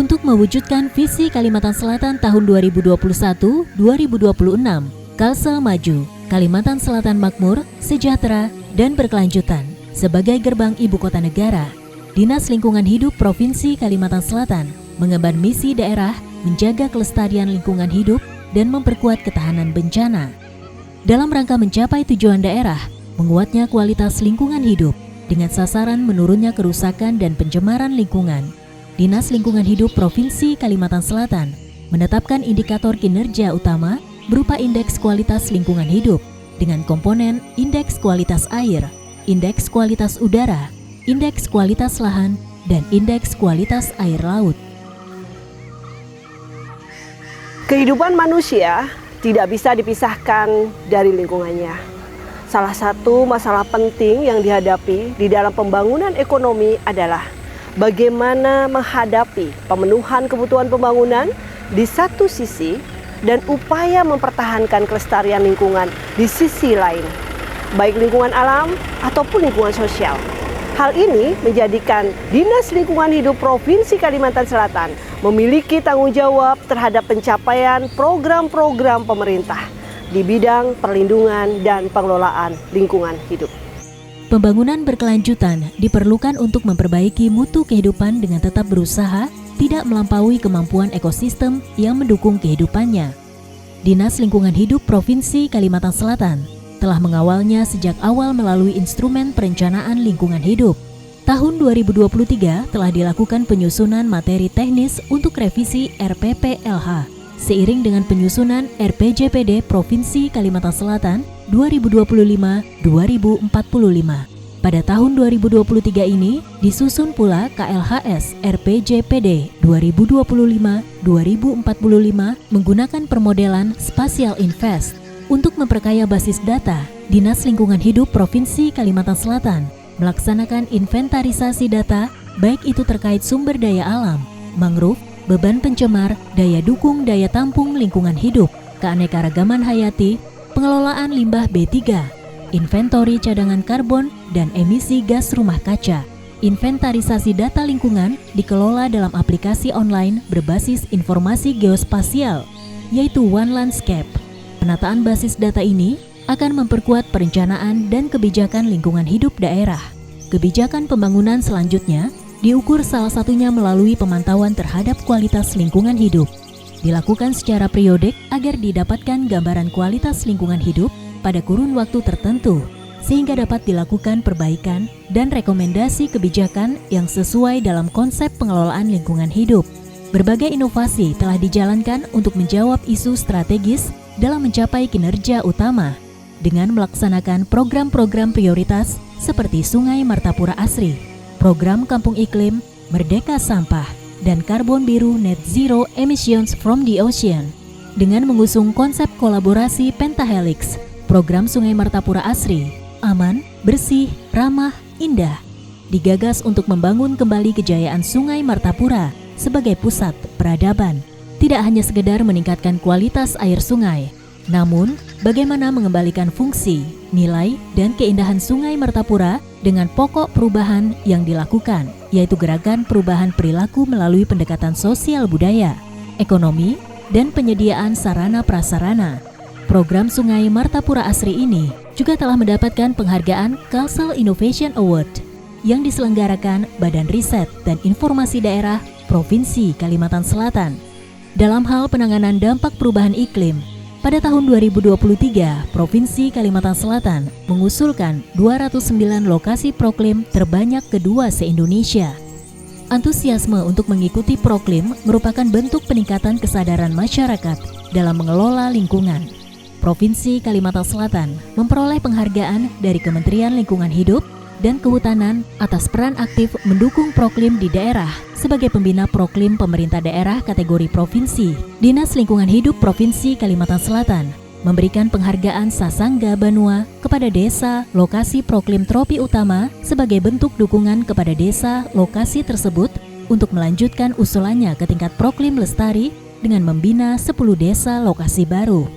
Untuk mewujudkan visi Kalimantan Selatan tahun 2021-2026, Kalsel Maju, Kalimantan Selatan Makmur, Sejahtera, dan Berkelanjutan sebagai gerbang ibu kota negara, Dinas Lingkungan Hidup Provinsi Kalimantan Selatan mengemban misi daerah menjaga kelestarian lingkungan hidup dan memperkuat ketahanan bencana. Dalam rangka mencapai tujuan daerah, menguatnya kualitas lingkungan hidup dengan sasaran menurunnya kerusakan dan pencemaran lingkungan, Dinas Lingkungan Hidup Provinsi Kalimantan Selatan menetapkan indikator kinerja utama berupa indeks kualitas lingkungan hidup dengan komponen indeks kualitas air, indeks kualitas udara, indeks kualitas lahan, dan indeks kualitas air laut. Kehidupan manusia tidak bisa dipisahkan dari lingkungannya. Salah satu masalah penting yang dihadapi di dalam pembangunan ekonomi adalah bagaimana menghadapi pemenuhan kebutuhan pembangunan di satu sisi dan upaya mempertahankan kelestarian lingkungan di sisi lain, baik lingkungan alam ataupun lingkungan sosial. Hal ini menjadikan Dinas Lingkungan Hidup Provinsi Kalimantan Selatan memiliki tanggung jawab terhadap pencapaian program-program pemerintah di bidang perlindungan dan pengelolaan lingkungan hidup. Pembangunan berkelanjutan diperlukan untuk memperbaiki mutu kehidupan dengan tetap berusaha tidak melampaui kemampuan ekosistem yang mendukung kehidupannya. Dinas Lingkungan Hidup Provinsi Kalimantan Selatan telah mengawalnya sejak awal melalui instrumen perencanaan lingkungan hidup. Tahun 2023 telah dilakukan penyusunan materi teknis untuk revisi RPPLH seiring dengan penyusunan RPJPD Provinsi Kalimantan Selatan 2025-2045. Pada tahun 2023 ini disusun pula KLHS RPJPD 2025-2045 menggunakan permodelan Spatial Invest. Untuk memperkaya basis data, Dinas Lingkungan Hidup Provinsi Kalimantan Selatan melaksanakan inventarisasi data baik itu terkait sumber daya alam, mangrove, beban pencemar, daya dukung daya tampung lingkungan hidup, keanekaragaman hayati, pengelolaan limbah B3, inventori cadangan karbon dan emisi gas rumah kaca. Inventarisasi data lingkungan dikelola dalam aplikasi online berbasis informasi geospasial, yaitu One Landscape. Penataan basis data ini akan memperkuat perencanaan dan kebijakan lingkungan hidup daerah. Kebijakan pembangunan selanjutnya diukur salah satunya melalui pemantauan terhadap kualitas lingkungan hidup. Dilakukan secara periodik agar didapatkan gambaran kualitas lingkungan hidup pada kurun waktu tertentu, sehingga dapat dilakukan perbaikan dan rekomendasi kebijakan yang sesuai dalam konsep pengelolaan lingkungan hidup. Berbagai inovasi telah dijalankan untuk menjawab isu strategis dalam mencapai kinerja utama dengan melaksanakan program-program prioritas seperti Sungai Martapura Asri, program Kampung Iklim, Merdeka Sampah, dan Karbon Biru Net Zero Emissions from the Ocean. Dengan mengusung konsep kolaborasi Pentahelix, program Sungai Martapura Asri, aman, bersih, ramah, indah, digagas untuk membangun kembali kejayaan Sungai Martapura sebagai pusat peradaban. Tidak hanya sekedar meningkatkan kualitas air sungai, namun bagaimana mengembalikan fungsi, nilai, dan keindahan Sungai Martapura dengan pokok perubahan yang dilakukan, yaitu gerakan perubahan perilaku melalui pendekatan sosial budaya, ekonomi, dan penyediaan sarana prasarana. Program Sungai Martapura Asri ini juga telah mendapatkan penghargaan Kalsel Innovation Award yang diselenggarakan Badan Riset dan Informasi Daerah Provinsi Kalimantan Selatan. Dalam hal penanganan dampak perubahan iklim, pada tahun 2023, Provinsi Kalimantan Selatan mengusulkan 209 lokasi proklim terbanyak kedua se-Indonesia. Antusiasme untuk mengikuti proklim merupakan bentuk peningkatan kesadaran masyarakat dalam mengelola lingkungan. Provinsi Kalimantan Selatan memperoleh penghargaan dari Kementerian Lingkungan Hidup dan Kehutanan atas peran aktif mendukung proklim di daerah. Sebagai pembina proklim pemerintah daerah kategori provinsi, Dinas Lingkungan Hidup Provinsi Kalimantan Selatan memberikan penghargaan Sasangga Banua kepada desa lokasi proklim tropi utama sebagai bentuk dukungan kepada desa lokasi tersebut untuk melanjutkan usulannya ke tingkat proklim lestari dengan membina 10 desa lokasi baru.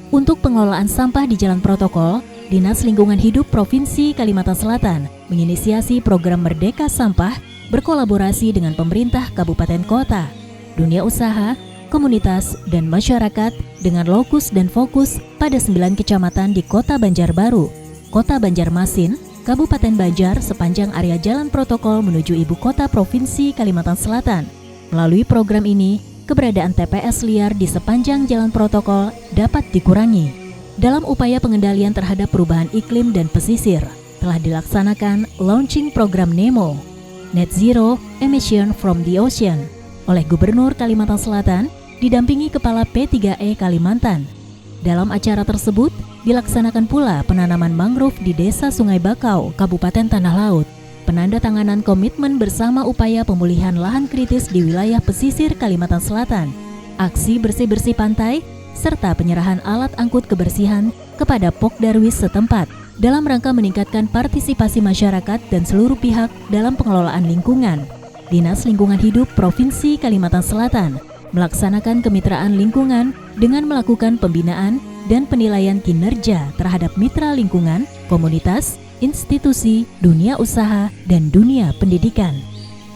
Untuk pengelolaan sampah di jalan protokol, Dinas Lingkungan Hidup Provinsi Kalimantan Selatan menginisiasi program Merdeka Sampah berkolaborasi dengan pemerintah kabupaten kota. dunia usaha, komunitas, dan masyarakat dengan lokus dan fokus pada 9 kecamatan di Kota Banjarbaru, Kota Banjarmasin, Kabupaten Banjar sepanjang area jalan protokol menuju ibu kota Provinsi Kalimantan Selatan. Melalui program ini, keberadaan TPS liar di sepanjang jalan protokol dapat dikurangi. Dalam upaya pengendalian terhadap perubahan iklim dan pesisir, telah dilaksanakan launching program NEMO, Net Zero Emission from the Ocean, oleh Gubernur Kalimantan Selatan didampingi Kepala P3E Kalimantan. Dalam acara tersebut, dilaksanakan pula penanaman mangrove di Desa Sungai Bakau, Kabupaten Tanah Laut, penandatanganan komitmen bersama upaya pemulihan lahan kritis di wilayah pesisir Kalimantan Selatan, aksi bersih-bersih pantai, serta penyerahan alat angkut kebersihan kepada Pokdarwis setempat dalam rangka meningkatkan partisipasi masyarakat dan seluruh pihak dalam pengelolaan lingkungan. Dinas Lingkungan Hidup Provinsi Kalimantan Selatan melaksanakan kemitraan lingkungan dengan melakukan pembinaan dan penilaian kinerja terhadap mitra lingkungan, komunitas, institusi, dunia usaha, dan dunia pendidikan.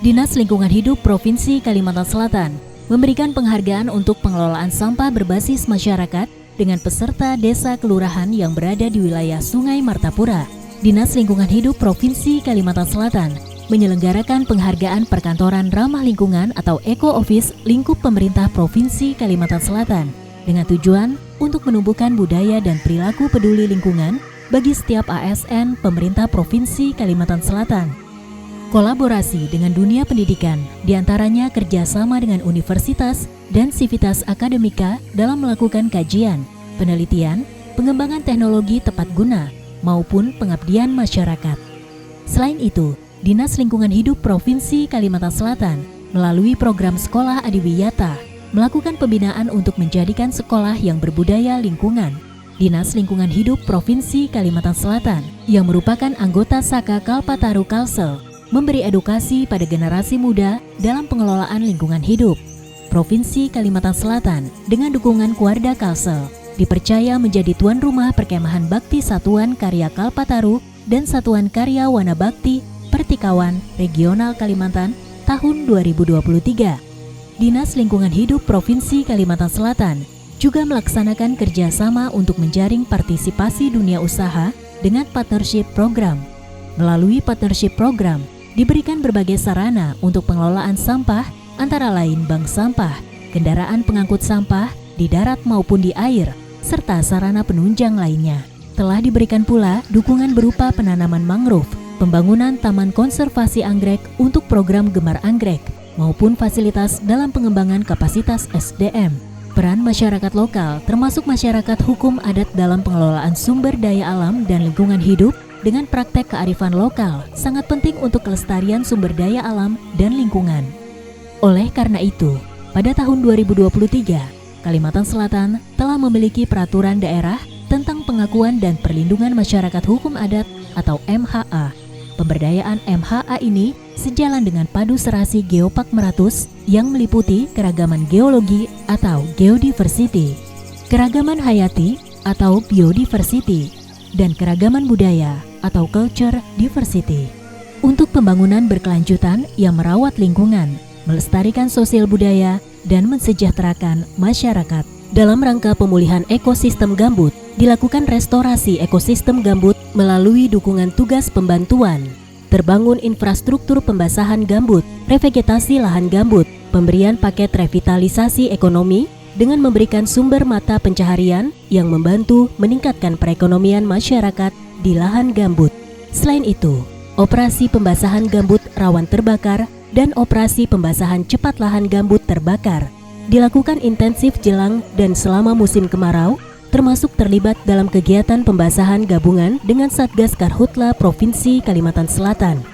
Dinas Lingkungan Hidup Provinsi Kalimantan Selatan memberikan penghargaan untuk pengelolaan sampah berbasis masyarakat dengan peserta desa kelurahan yang berada di wilayah Sungai Martapura. Dinas Lingkungan Hidup Provinsi Kalimantan Selatan menyelenggarakan penghargaan perkantoran ramah lingkungan atau Eco Office lingkup pemerintah Provinsi Kalimantan Selatan dengan tujuan untuk menumbuhkan budaya dan perilaku peduli lingkungan bagi setiap ASN pemerintah Provinsi Kalimantan Selatan. Kolaborasi dengan dunia pendidikan, diantaranya kerjasama dengan universitas dan sivitas akademika dalam melakukan kajian, penelitian, pengembangan teknologi tepat guna, maupun pengabdian masyarakat. Selain itu, Dinas Lingkungan Hidup Provinsi Kalimantan Selatan melalui program Sekolah Adiwiyata melakukan pembinaan untuk menjadikan sekolah yang berbudaya lingkungan. Dinas Lingkungan Hidup Provinsi Kalimantan Selatan yang merupakan anggota Saka Kalpataru Kalsel memberi edukasi pada generasi muda dalam pengelolaan lingkungan hidup. Provinsi Kalimantan Selatan dengan dukungan Kuarda Kalsel dipercaya menjadi tuan rumah perkemahan bakti Satuan Karya Kalpataru dan Satuan Karya Wana Bakti Pertikawan Regional Kalimantan tahun 2023. Dinas Lingkungan Hidup Provinsi Kalimantan Selatan juga melaksanakan kerjasama untuk menjaring partisipasi dunia usaha dengan partnership program. Melalui partnership program, diberikan berbagai sarana untuk pengelolaan sampah antara lain bank sampah, kendaraan pengangkut sampah di darat maupun di air, serta sarana penunjang lainnya. Telah diberikan pula dukungan berupa penanaman mangrove, pembangunan taman konservasi anggrek untuk program Gemar Anggrek, maupun fasilitas dalam pengembangan kapasitas SDM. Peran masyarakat lokal termasuk masyarakat hukum adat dalam pengelolaan sumber daya alam dan lingkungan hidup dengan praktek kearifan lokal sangat penting untuk kelestarian sumber daya alam dan lingkungan. Oleh karena itu, pada tahun 2023, Kalimantan Selatan telah memiliki peraturan daerah tentang pengakuan dan perlindungan masyarakat hukum adat atau MHA. Pemberdayaan MHA ini sejalan dengan padu serasi Geopark Meratus yang meliputi keragaman geologi atau geodiversity, keragaman hayati atau biodiversity, dan keragaman budaya atau culture diversity. Untuk pembangunan berkelanjutan yang merawat lingkungan, melestarikan sosial budaya, dan mensejahterakan masyarakat. Dalam rangka pemulihan ekosistem gambut, dilakukan restorasi ekosistem gambut melalui dukungan tugas pembantuan, terbangun infrastruktur pembasahan gambut, revegetasi lahan gambut, pemberian paket revitalisasi ekonomi dengan memberikan sumber mata pencaharian yang membantu meningkatkan perekonomian masyarakat di lahan gambut. Selain itu, operasi pembasahan gambut rawan terbakar dan operasi pembasahan cepat lahan gambut terbakar dilakukan intensif jelang dan selama musim kemarau, termasuk terlibat dalam kegiatan pembasahan gabungan dengan Satgas Karhutla Provinsi Kalimantan Selatan.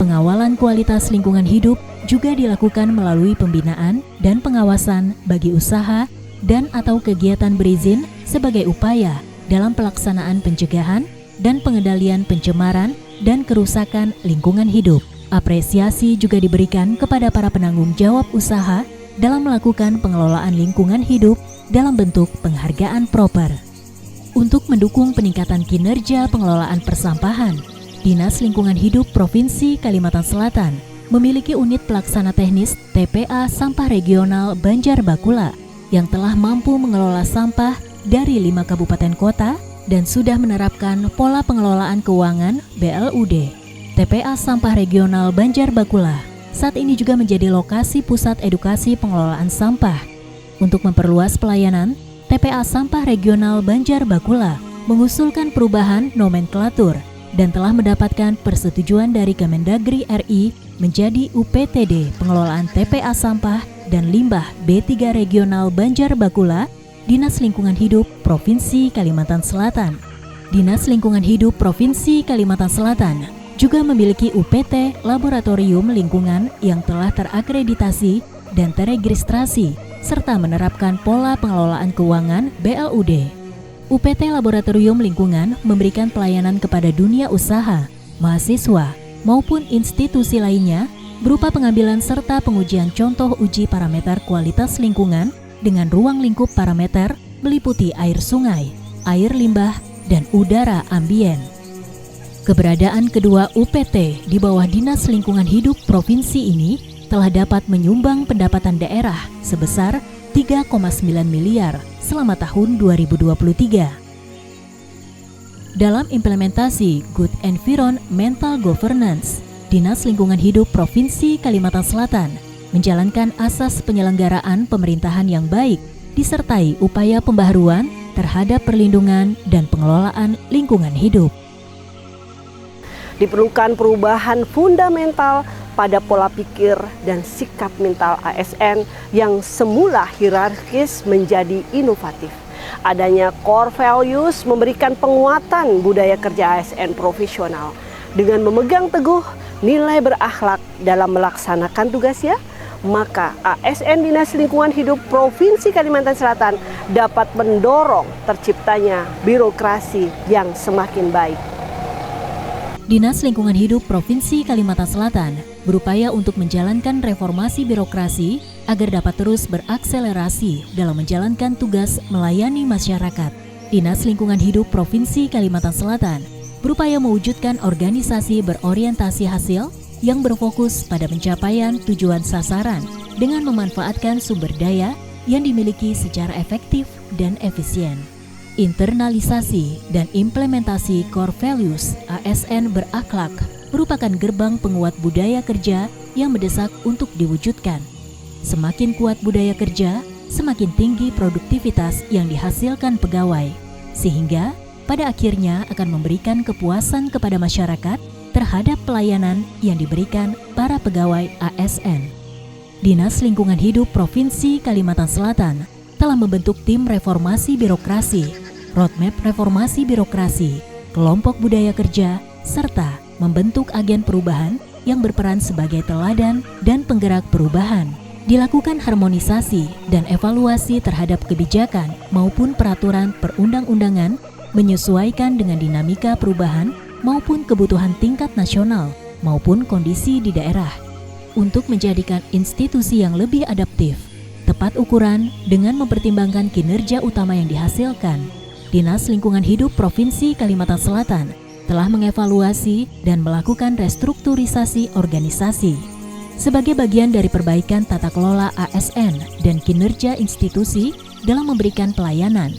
Pengawalan kualitas lingkungan hidup juga dilakukan melalui pembinaan dan pengawasan bagi usaha dan atau kegiatan berizin sebagai upaya dalam pelaksanaan pencegahan dan pengendalian pencemaran dan kerusakan lingkungan hidup. Apresiasi juga diberikan kepada para penanggung jawab usaha dalam melakukan pengelolaan lingkungan hidup dalam bentuk penghargaan proper. Untuk mendukung peningkatan kinerja pengelolaan persampahan, Dinas Lingkungan Hidup Provinsi Kalimantan Selatan memiliki unit pelaksana teknis TPA Sampah Regional Banjarbakula yang telah mampu mengelola sampah dari 5 kabupaten kota dan sudah menerapkan pola pengelolaan keuangan BLUD. TPA Sampah Regional Banjarbakula saat ini juga menjadi lokasi pusat edukasi pengelolaan sampah. Untuk memperluas pelayanan, TPA Sampah Regional Banjarbakula mengusulkan perubahan nomenklatur dan telah mendapatkan persetujuan dari Kemendagri RI menjadi UPTD Pengelolaan TPA Sampah dan Limbah B3 Regional Banjarbakula, Dinas Lingkungan Hidup Provinsi Kalimantan Selatan. Dinas Lingkungan Hidup Provinsi Kalimantan Selatan juga memiliki UPT Laboratorium Lingkungan yang telah terakreditasi dan teregistrasi serta menerapkan pola pengelolaan keuangan BLUD. UPT Laboratorium Lingkungan memberikan pelayanan kepada dunia usaha, mahasiswa, maupun institusi lainnya berupa pengambilan serta pengujian contoh uji parameter kualitas lingkungan dengan ruang lingkup parameter meliputi air sungai, air limbah, dan udara ambien. Keberadaan kedua UPT di bawah Dinas Lingkungan Hidup Provinsi ini telah dapat menyumbang pendapatan daerah sebesar 3,9 miliar selama tahun 2023. Dalam implementasi Good Environmental Governance, Dinas Lingkungan Hidup Provinsi Kalimantan Selatan menjalankan asas penyelenggaraan pemerintahan yang baik disertai upaya pembaharuan terhadap perlindungan dan pengelolaan lingkungan hidup. Diperlukan perubahan fundamental pada pola pikir dan sikap mental ASN yang semula hierarkis menjadi inovatif. Adanya core values memberikan penguatan budaya kerja ASN profesional dengan memegang teguh nilai berakhlak dalam melaksanakan tugasnya, maka ASN Dinas Lingkungan Hidup Provinsi Kalimantan Selatan dapat mendorong terciptanya birokrasi yang semakin baik. Dinas Lingkungan Hidup Provinsi Kalimantan Selatan berupaya untuk menjalankan reformasi birokrasi agar dapat terus berakselerasi dalam menjalankan tugas melayani masyarakat. Dinas Lingkungan Hidup Provinsi Kalimantan Selatan berupaya mewujudkan organisasi berorientasi hasil yang berfokus pada pencapaian tujuan sasaran dengan memanfaatkan sumber daya yang dimiliki secara efektif dan efisien. Internalisasi dan implementasi core values ASN berakhlak merupakan gerbang penguat budaya kerja yang mendesak untuk diwujudkan. Semakin kuat budaya kerja, semakin tinggi produktivitas yang dihasilkan pegawai, sehingga pada akhirnya akan memberikan kepuasan kepada masyarakat terhadap pelayanan yang diberikan para pegawai ASN. Dinas Lingkungan Hidup Provinsi Kalimantan Selatan telah membentuk tim reformasi birokrasi, roadmap reformasi birokrasi, kelompok budaya kerja, serta membentuk agen perubahan yang berperan sebagai teladan dan penggerak perubahan. Dilakukan harmonisasi dan evaluasi terhadap kebijakan maupun peraturan perundang-undangan menyesuaikan dengan dinamika perubahan maupun kebutuhan tingkat nasional maupun kondisi di daerah untuk menjadikan institusi yang lebih adaptif, tepat ukuran dengan mempertimbangkan kinerja utama yang dihasilkan. Dinas Lingkungan Hidup Provinsi Kalimantan Selatan telah mengevaluasi dan melakukan restrukturisasi organisasi sebagai bagian dari perbaikan tata kelola ASN dan kinerja institusi dalam memberikan pelayanan.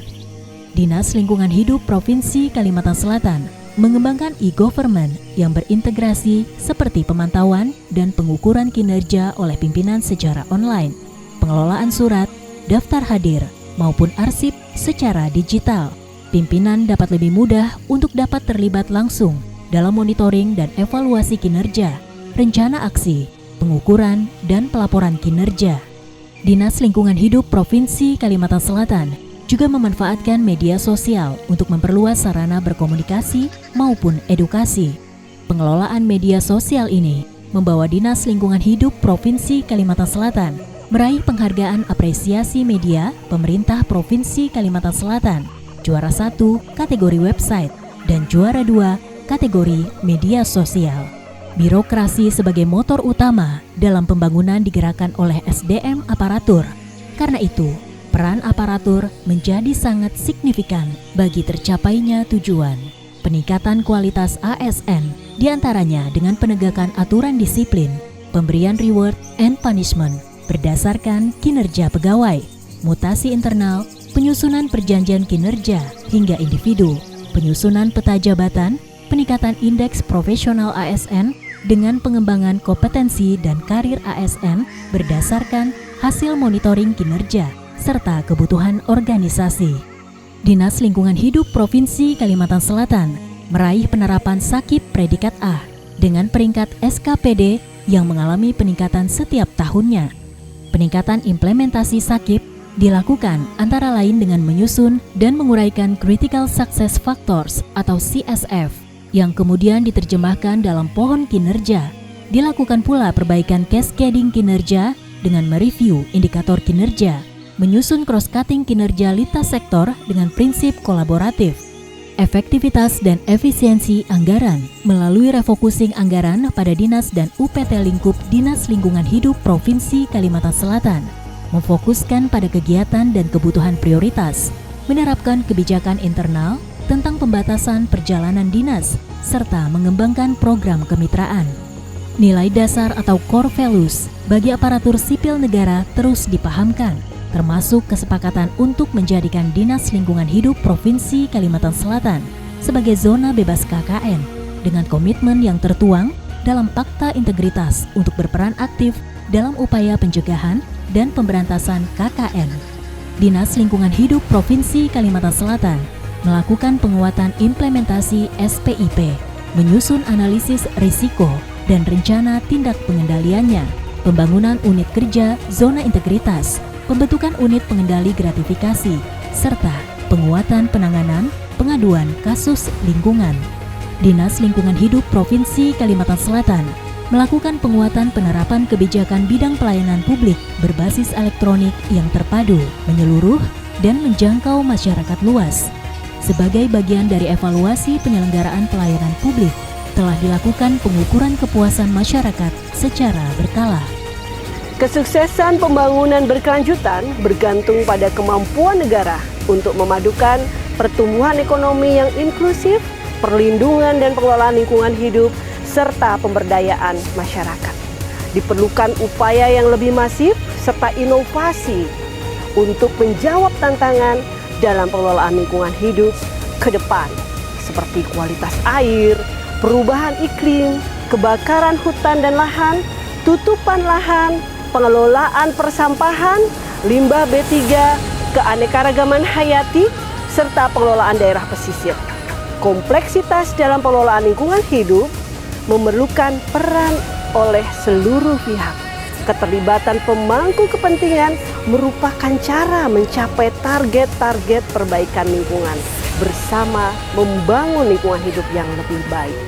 Dinas Lingkungan Hidup Provinsi Kalimantan Selatan mengembangkan e-government yang berintegrasi seperti pemantauan dan pengukuran kinerja oleh pimpinan secara online, pengelolaan surat, daftar hadir, maupun arsip secara digital. Pimpinan dapat lebih mudah untuk dapat terlibat langsung dalam monitoring dan evaluasi kinerja, rencana aksi, pengukuran, dan pelaporan kinerja. Dinas Lingkungan Hidup Provinsi Kalimantan Selatan juga memanfaatkan media sosial untuk memperluas sarana berkomunikasi maupun edukasi. Pengelolaan media sosial ini membawa Dinas Lingkungan Hidup Provinsi Kalimantan Selatan meraih penghargaan apresiasi media pemerintah Provinsi Kalimantan Selatan, juara 1 kategori website dan juara 2 kategori media sosial. Birokrasi sebagai motor utama dalam pembangunan digerakkan oleh SDM aparatur. Karena itu, peran aparatur menjadi sangat signifikan bagi tercapainya tujuan. Peningkatan kualitas ASN diantaranya dengan penegakan aturan disiplin, pemberian reward and punishment berdasarkan kinerja pegawai, mutasi internal, penyusunan perjanjian kinerja hingga individu, penyusunan peta jabatan, peningkatan indeks profesional ASN dengan pengembangan kompetensi dan karir ASN berdasarkan hasil monitoring kinerja serta kebutuhan organisasi. Dinas Lingkungan Hidup Provinsi Kalimantan Selatan meraih penerapan SAKIP predikat A dengan peringkat SKPD yang mengalami peningkatan setiap tahunnya. Peningkatan implementasi SAKIP dilakukan antara lain dengan menyusun dan menguraikan Critical Success Factors atau CSF yang kemudian diterjemahkan dalam pohon kinerja. Dilakukan pula perbaikan cascading kinerja dengan mereview indikator kinerja, menyusun cross-cutting kinerja lintas sektor dengan prinsip kolaboratif, efektivitas dan efisiensi anggaran melalui refocusing anggaran pada Dinas dan UPT Lingkup Dinas Lingkungan Hidup Provinsi Kalimantan Selatan, memfokuskan pada kegiatan dan kebutuhan prioritas, menerapkan kebijakan internal tentang pembatasan perjalanan dinas, serta mengembangkan program kemitraan. Nilai dasar atau core values bagi aparatur sipil negara terus dipahamkan, termasuk kesepakatan untuk menjadikan Dinas Lingkungan Hidup Provinsi Kalimantan Selatan sebagai zona bebas KKN dengan komitmen yang tertuang dalam Fakta Integritas untuk berperan aktif dalam upaya pencegahan dan pemberantasan KKN. Dinas Lingkungan Hidup Provinsi Kalimantan Selatan melakukan penguatan implementasi SPIP, menyusun analisis risiko dan rencana tindak pengendaliannya, pembangunan unit kerja zona integritas, pembentukan unit pengendali gratifikasi, serta penguatan penanganan pengaduan kasus lingkungan. Dinas Lingkungan Hidup Provinsi Kalimantan Selatan melakukan penguatan penerapan kebijakan bidang pelayanan publik berbasis elektronik yang terpadu, menyeluruh, dan menjangkau masyarakat luas. Sebagai bagian dari evaluasi penyelenggaraan pelayanan publik, telah dilakukan pengukuran kepuasan masyarakat secara berkala. Kesuksesan pembangunan berkelanjutan bergantung pada kemampuan negara untuk memadukan pertumbuhan ekonomi yang inklusif, perlindungan dan pengelolaan lingkungan hidup, serta pemberdayaan masyarakat. Diperlukan upaya yang lebih masif serta inovasi untuk menjawab tantangan dalam pengelolaan lingkungan hidup ke depan, seperti kualitas air, perubahan iklim, kebakaran hutan dan lahan, tutupan lahan, pengelolaan persampahan, limbah B3, keanekaragaman hayati, serta pengelolaan daerah pesisir. Kompleksitas dalam pengelolaan lingkungan hidup memerlukan peran oleh seluruh pihak. Keterlibatan pemangku kepentingan merupakan cara mencapai target-target perbaikan lingkungan bersama membangun lingkungan hidup yang lebih baik.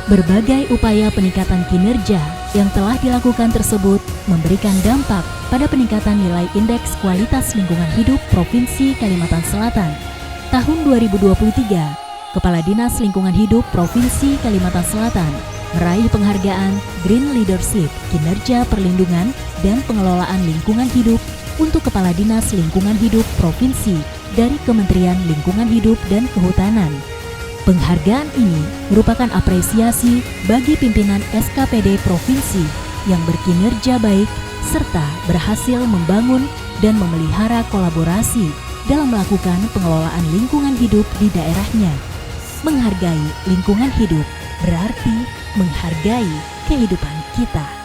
Berbagai upaya peningkatan kinerja yang telah dilakukan tersebut memberikan dampak pada peningkatan nilai indeks kualitas lingkungan hidup Provinsi Kalimantan Selatan. Tahun 2023, Kepala Dinas Lingkungan Hidup Provinsi Kalimantan Selatan meraih penghargaan Green Leadership Kinerja Perlindungan dan Pengelolaan Lingkungan Hidup untuk Kepala Dinas Lingkungan Hidup Provinsi dari Kementerian Lingkungan Hidup dan Kehutanan. Penghargaan ini merupakan apresiasi bagi pimpinan SKPD Provinsi yang berkinerja baik serta berhasil membangun dan memelihara kolaborasi dalam melakukan pengelolaan lingkungan hidup di daerahnya. Menghargai lingkungan hidup berarti menghargai kehidupan kita.